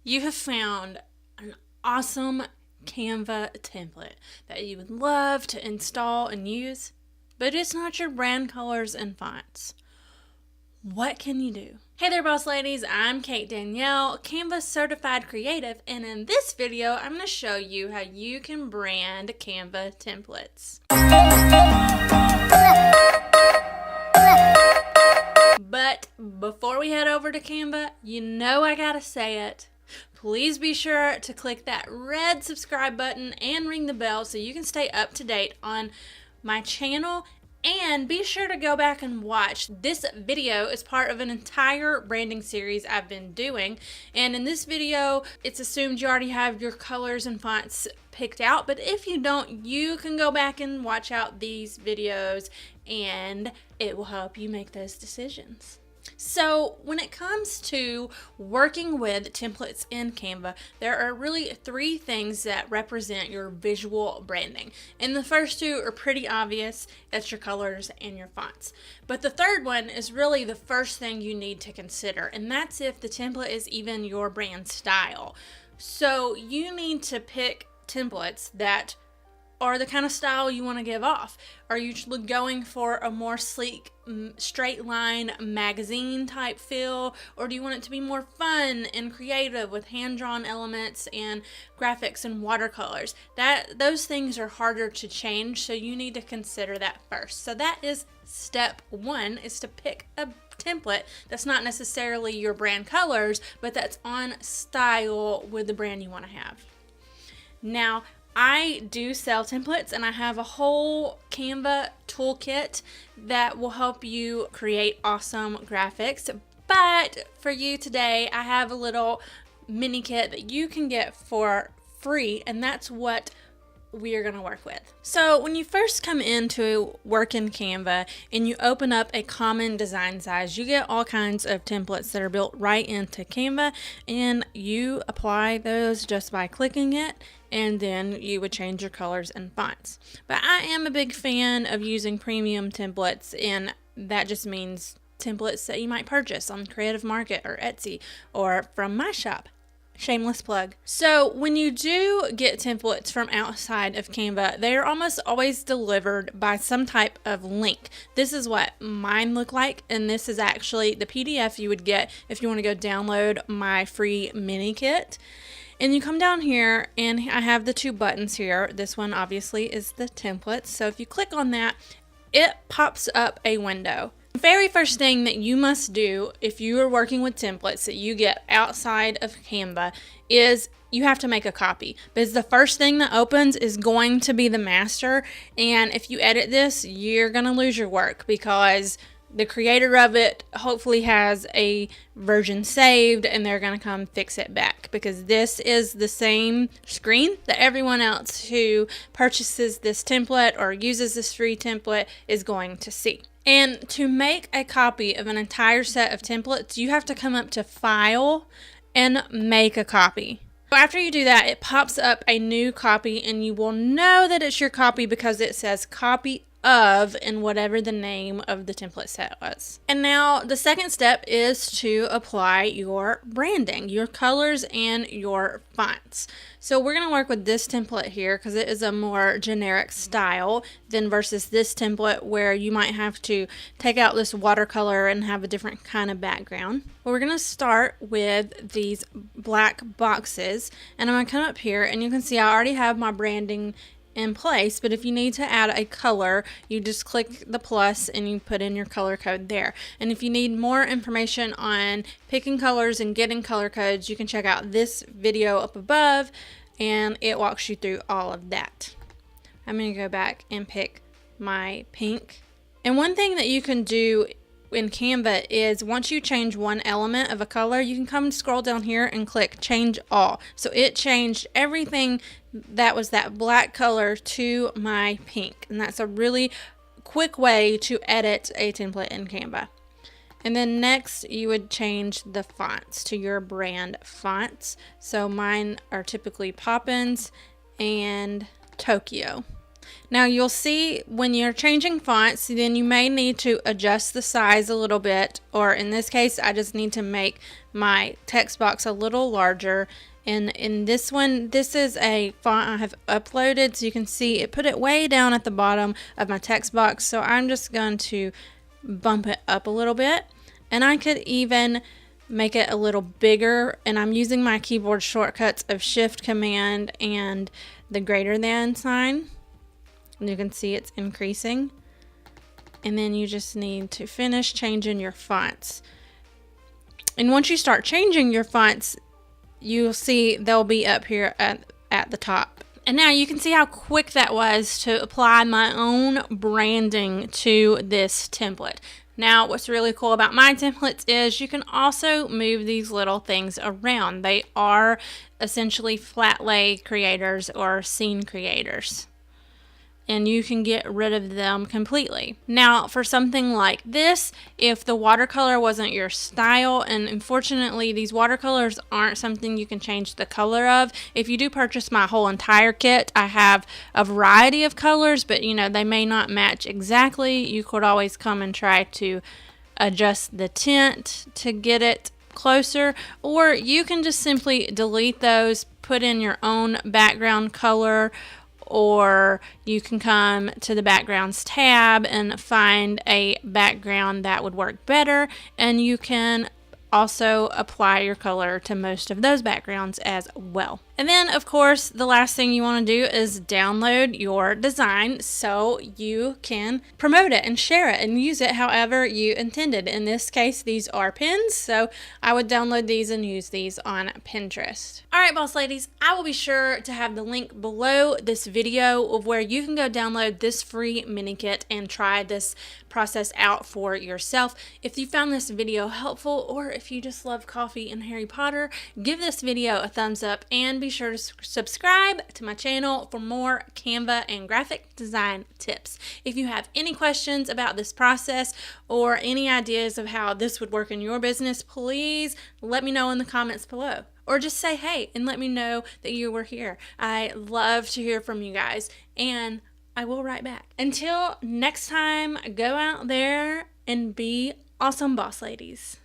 You have found an awesome Canva template that you would love to install and use, but it's not your brand colors and fonts. What can you do? Hey there, boss ladies. I'm Danielle, Canva certified creative, and in this video, I'm going to show you how you can brand Canva templates. But before we head over to Canva, you know I gotta say it. Please be sure to click that red subscribe button and ring the bell so you can stay up to date on my channel. And be sure to go back and watch. This video is part of an entire branding series I've been doing. And in this video, it's assumed you already have your colors and fonts picked out. But if you don't, you can go back and watch out these videos and it will help you make those decisions. So when it comes to working with templates in Canva, there are really three things that represent your visual branding. And the first two are pretty obvious. That's your colors and your fonts. But the third one is really the first thing you need to consider, and that's if the template is even your brand style. So you need to pick templates that are the kind of style you want to give off. Are you going for a more sleek, straight line magazine type feel, or do you want it to be more fun and creative with hand-drawn elements and graphics and watercolors? Those things are harder to change, so you need to consider that first. So that is step one, is to pick a template that's not necessarily your brand colors, but that's on style with the brand you want to have. Now, I do sell templates, and I have a whole Canva toolkit that will help you create awesome graphics. But for you today, I have a little mini kit that you can get for free, and that's what we are going to work with. So when you first come into work in Canva and you open up a common design size, you get all kinds of templates that are built right into Canva, and you apply those just by clicking it, and then you would change your colors and fonts. But I am a big fan of using premium templates, and that just means templates that you might purchase on Creative Market or Etsy or from my shop. Shameless plug. So when you do get templates from outside of Canva, they are almost always delivered by some type of link. This is what mine look like, and this is actually the PDF you would get if you want to go download my free mini kit. And you come down here, and I have the two buttons here. This one obviously is the templates. So if you click on that, it pops up a window. The very first thing that you must do if you are working with templates that you get outside of Canva is you have to make a copy, because the first thing that opens is going to be the master, and if you edit this, you're going to lose your work because the creator of it hopefully has a version saved and they're going to come fix it back, because this is the same screen that everyone else who purchases this template or uses this free template is going to see. And to make a copy of an entire set of templates, you have to come up to File and Make a Copy. After you do that, it pops up a new copy, and you will know that it's your copy because it says Copy of and whatever the name of the template set was. And now the second step is to apply your branding, your colors and your fonts. So we're going to work with this template here because it is a more generic style than versus this template where you might have to take out this watercolor and have a different kind of background. But we're going to start with these black boxes, and I'm going to come up here, and you can see I already have my branding in place, but if you need to add a color, you just click the plus and you put in your color code there. And if you need more information on picking colors and getting color codes, you can check out this video up above, and it walks you through all of that. I'm going to go back and pick my pink. And one thing that you can do in Canva is once you change one element of a color, you can come scroll down here and click change all. So it changed everything that was that black color to my pink, and that's a really quick way to edit a template in Canva. And then next you would change the fonts to your brand fonts. So mine are typically Poppins and Tokyo. Now you'll see when you're changing fonts, then you may need to adjust the size a little bit, or in this case I just need to make my text box a little larger. And in this one, this is a font I have uploaded, so you can see it put it way down at the bottom of my text box, so I'm just going to bump it up a little bit. And I could even make it a little bigger, and I'm using my keyboard shortcuts of Shift, Command, and the greater than sign. And you can see it's increasing. And then you just need to finish changing your fonts. And once you start changing your fonts, you'll see they'll be up here at the top. And now you can see how quick that was to apply my own branding to this template. Now, what's really cool about my templates is you can also move these little things around. They are essentially flat lay creators or scene creators, and you can get rid of them completely. Now, for something like this, if the watercolor wasn't your style, and unfortunately these watercolors aren't something you can change the color of. If you do purchase my whole entire kit, I have a variety of colors, but you know, they may not match exactly. You could always come and try to adjust the tint to get it closer, or you can just simply delete those, put in your own background color, or you can come to the backgrounds tab and find a background that would work better, and you can also apply your color to most of those backgrounds as well. And then of course the last thing you want to do is download your design so you can promote it and share it and use it however you intended. In this case, these are pins, so I would download these and use these on Pinterest. Alright, boss ladies, I will be sure to have the link below this video of where you can go download this free mini kit and try this process out for yourself. If you found this video helpful, or if you just love coffee and Harry Potter, give this video a thumbs up and be sure to subscribe to my channel for more Canva and graphic design tips. If you have any questions about this process or any ideas of how this would work in your business, please let me know in the comments below. Or just say hey and let me know that you were here. I love to hear from you guys, and I will write back. Until next time, go out there and be awesome, boss ladies.